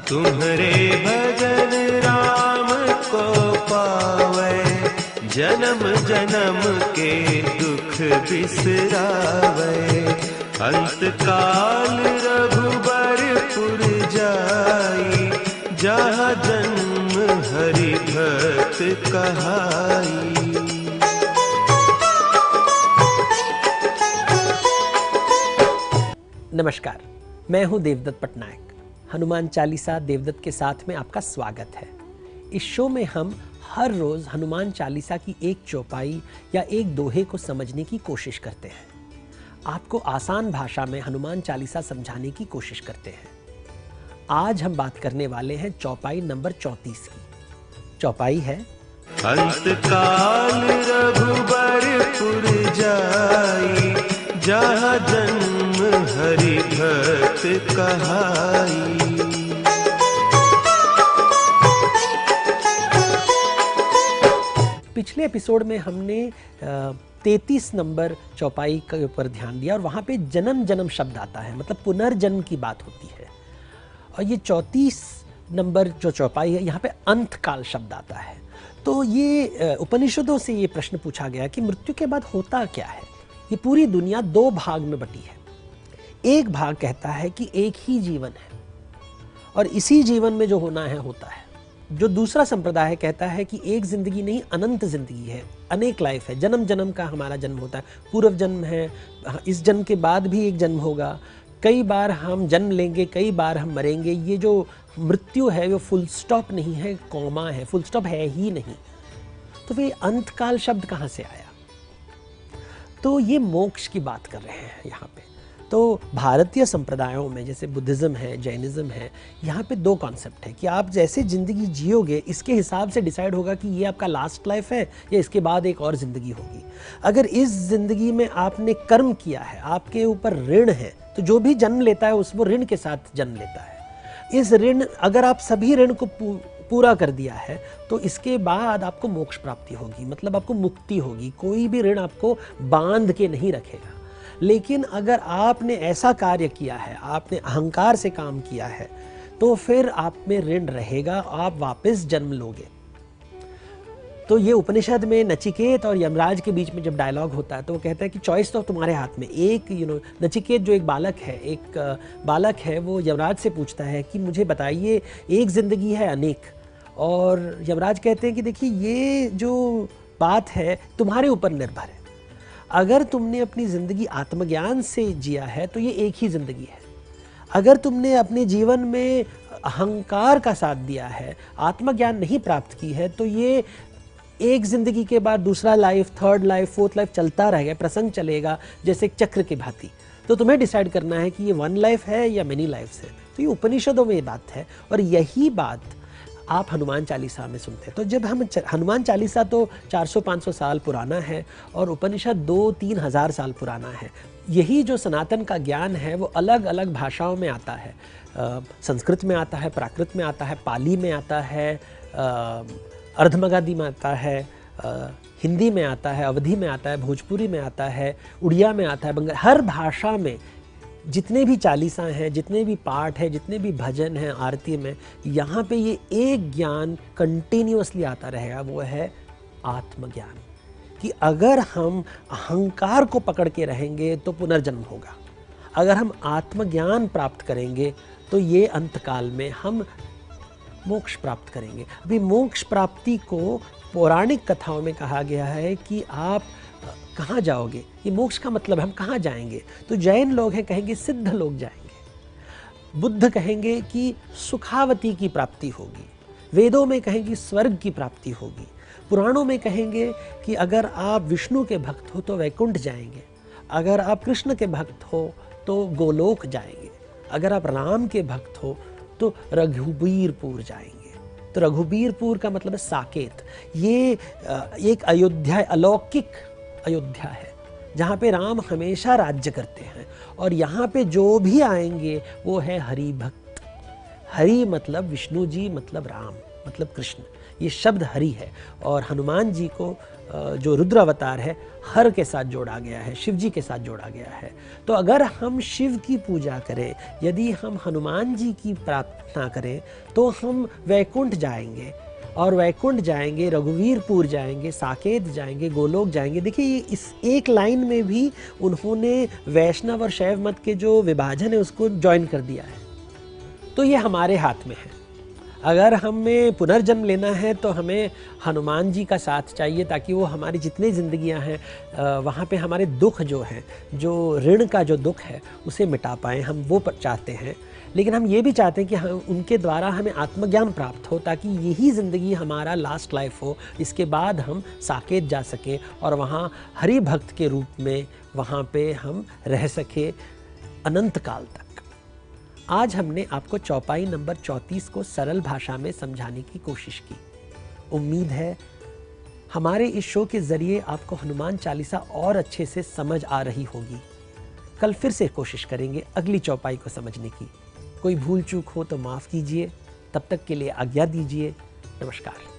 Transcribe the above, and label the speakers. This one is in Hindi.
Speaker 1: तुम्हारे भजन राम को पावे, जन्म जन्म के दुख बिसरावे। अंत काल रघुबरपुर जाई, जहाँ जन्म हरि भक्त कहाई।
Speaker 2: नमस्कार, मैं हूं देवदत्त पटनायक। हनुमान चालीसा देवदत्त के साथ में आपका स्वागत है। इस शो में हम हर रोज हनुमान चालीसा की एक चौपाई या एक दोहे को समझने की कोशिश करते हैं। आपको आसान भाषा में हनुमान चालीसा समझाने की कोशिश करते हैं। आज हम बात करने वाले हैं चौपाई नंबर 34 की। चौपाई है,
Speaker 1: अंत काल रघुबरपुर जाई, जहाँ जन्म हरि भक्त कहाई।
Speaker 2: पिछले एपिसोड में हमने 33 नंबर चौपाई के ऊपर ध्यान दिया और वहाँ पे जन्म जन्म शब्द आता है, मतलब पुनर्जन्म की बात होती है। और ये 34 नंबर जो चौपाई है, यहाँ पे अंत काल शब्द आता है। तो ये उपनिषदों से ये प्रश्न पूछा गया कि मृत्यु के बाद होता क्या है। ये पूरी दुनिया दो भाग में बटी है। एक भाग कहता है कि एक ही जीवन है और इसी जीवन में जो होना है होता है। जो दूसरा संप्रदाय कहता है कि एक जिंदगी नहीं, अनंत जिंदगी है, अनेक लाइफ है, जन्म जन्म का हमारा जन्म होता है, पूर्व जन्म है, इस जन्म के बाद भी एक जन्म होगा, कई बार हम जन्म लेंगे, कई बार हम मरेंगे। ये जो मृत्यु है वो फुल स्टॉप नहीं है, कॉमा है, फुल स्टॉप है ही नहीं। तो फिर अंतकाल शब्द कहाँ से आया? तो ये मोक्ष की बात कर रहे हैं यहाँ पे। तो भारतीय संप्रदायों में जैसे बुद्धिज़्म है, जैनिज़्म है, यहाँ पे दो कॉन्सेप्ट है कि आप जैसे ज़िंदगी जियोगे इसके हिसाब से डिसाइड होगा कि ये आपका लास्ट लाइफ है या इसके बाद एक और ज़िंदगी होगी। अगर इस ज़िंदगी में आपने कर्म किया है, आपके ऊपर ऋण है, तो जो भी जन्म लेता है उसको ऋण के साथ जन्म लेता है। इस ऋण, अगर आप सभी ऋण को पूरा कर दिया है तो इसके बाद आपको मोक्ष प्राप्ति होगी, मतलब आपको मुक्ति होगी। कोई भी ऋण आपको बांध के नहीं रखेगा। लेकिन अगर आपने ऐसा कार्य किया है, आपने अहंकार से काम किया है, तो फिर आप में ऋण रहेगा, आप वापस जन्म लोगे। तो ये उपनिषद में नचिकेत और यमराज के बीच में जब डायलॉग होता है तो वो कहता है कि चॉइस तो तुम्हारे हाथ में। एक नचिकेत जो एक बालक है, वो यमराज से पूछता है कि मुझे बताइए, एक जिंदगी है अनेक। और यमराज कहते हैं कि देखिए, ये जो बात है तुम्हारे ऊपर निर्भर है। अगर तुमने अपनी ज़िंदगी आत्मज्ञान से जिया है तो ये एक ही ज़िंदगी है। अगर तुमने अपने जीवन में अहंकार का साथ दिया है, आत्मज्ञान नहीं प्राप्त की है, तो ये एक ज़िंदगी के बाद दूसरा life, third life, fourth life चलता रहेगा, प्रसंग चलेगा जैसे एक चक्र की भांति। तो तुम्हें डिसाइड करना है कि ये वन लाइफ है या मेनी लाइफ है। तो ये उपनिषदों में ये बात है और यही बात आप हनुमान चालीसा में सुनते हैं। तो जब हम हनुमान चालीसा तो 400-500 साल पुराना है और उपनिषद 2-3 हज़ार साल पुराना है। यही जो सनातन का ज्ञान है वो अलग अलग भाषाओं में आता है। संस्कृत में आता है, प्राकृत में आता है, पाली में आता है, अर्धमगधी में आता है, हिंदी में आता है, अवधी में आता है, भोजपुरी में आता है, उड़िया में आता है, बंगाली। हर भाषा में जितने भी चालीसा हैं, जितने भी पाठ हैं, जितने भी भजन हैं आरती में, यहाँ पे ये एक ज्ञान कंटिन्यूअसली आता रहेगा, वो है आत्मज्ञान। कि अगर हम अहंकार को पकड़ के रहेंगे तो पुनर्जन्म होगा। अगर हम आत्मज्ञान प्राप्त करेंगे तो ये अंतकाल में हम मोक्ष प्राप्त करेंगे। अभी मोक्ष प्राप्ति को पौराणिक कथाओं में कहा गया है कि आप कहाँ जाओगे, ये मोक्ष का मतलब हम कहाँ जाएंगे। तो जैन लोग हैं, कहेंगे सिद्ध लोग जाएंगे। बुद्ध कहेंगे कि सुखावती की प्राप्ति होगी। वेदों में कहेंगे स्वर्ग की प्राप्ति होगी। पुराणों में कहेंगे कि अगर आप विष्णु के भक्त हो तो वैकुंठ जाएंगे, अगर आप कृष्ण के भक्त हो तो गोलोक जाएंगे, अगर आप राम के भक्त हो तो रघुबीरपुर जाएंगे। तो रघुबीरपुर का मतलब है साकेत। ये एक अयोध्या, अलौकिक अयोध्या है जहाँ पे राम हमेशा राज्य करते हैं और यहाँ पे जो भी आएंगे वो है हरि भक्त। हरि मतलब विष्णु जी, मतलब राम, मतलब कृष्ण। ये शब्द हरि है और हनुमान जी को जो रुद्र अवतार है हर के साथ जोड़ा गया है, शिव जी के साथ जोड़ा गया है। तो अगर हम शिव की पूजा करें, यदि हम हनुमान जी की प्रार्थना करें तो हम वैकुंठ जाएंगे और वैकुंठ जाएंगे, रघुवीरपुर जाएंगे, साकेत जाएंगे, गोलोक जाएंगे। देखिए इस एक लाइन में भी उन्होंने वैष्णव और शैव मत के जो विभाजन है उसको ज्वाइन कर दिया है। तो ये हमारे हाथ में है। अगर हमें पुनर्जन्म लेना है तो हमें हनुमान जी का साथ चाहिए ताकि वो हमारी जितनी ज़िंदगियां हैं वहाँ पे हमारे दुख जो हैं, जो ऋण का जो दुख है उसे मिटा पाएँ, हम वो चाहते हैं। लेकिन हम ये भी चाहते हैं कि हम उनके द्वारा हमें आत्मज्ञान प्राप्त हो ताकि यही ज़िंदगी हमारा लास्ट लाइफ हो, इसके बाद हम साकेत जा सकें और वहाँ हरि भक्त के रूप में वहाँ पे हम रह सके अनंत काल तक। आज हमने आपको चौपाई नंबर 34 को सरल भाषा में समझाने की कोशिश की। उम्मीद है हमारे इस शो के ज़रिए आपको हनुमान चालीसा और अच्छे से समझ आ रही होगी। कल फिर से कोशिश करेंगे अगली चौपाई को समझने की। कोई भूल चूक हो तो माफ़ कीजिए। तब तक के लिए आज्ञा दीजिए। नमस्कार।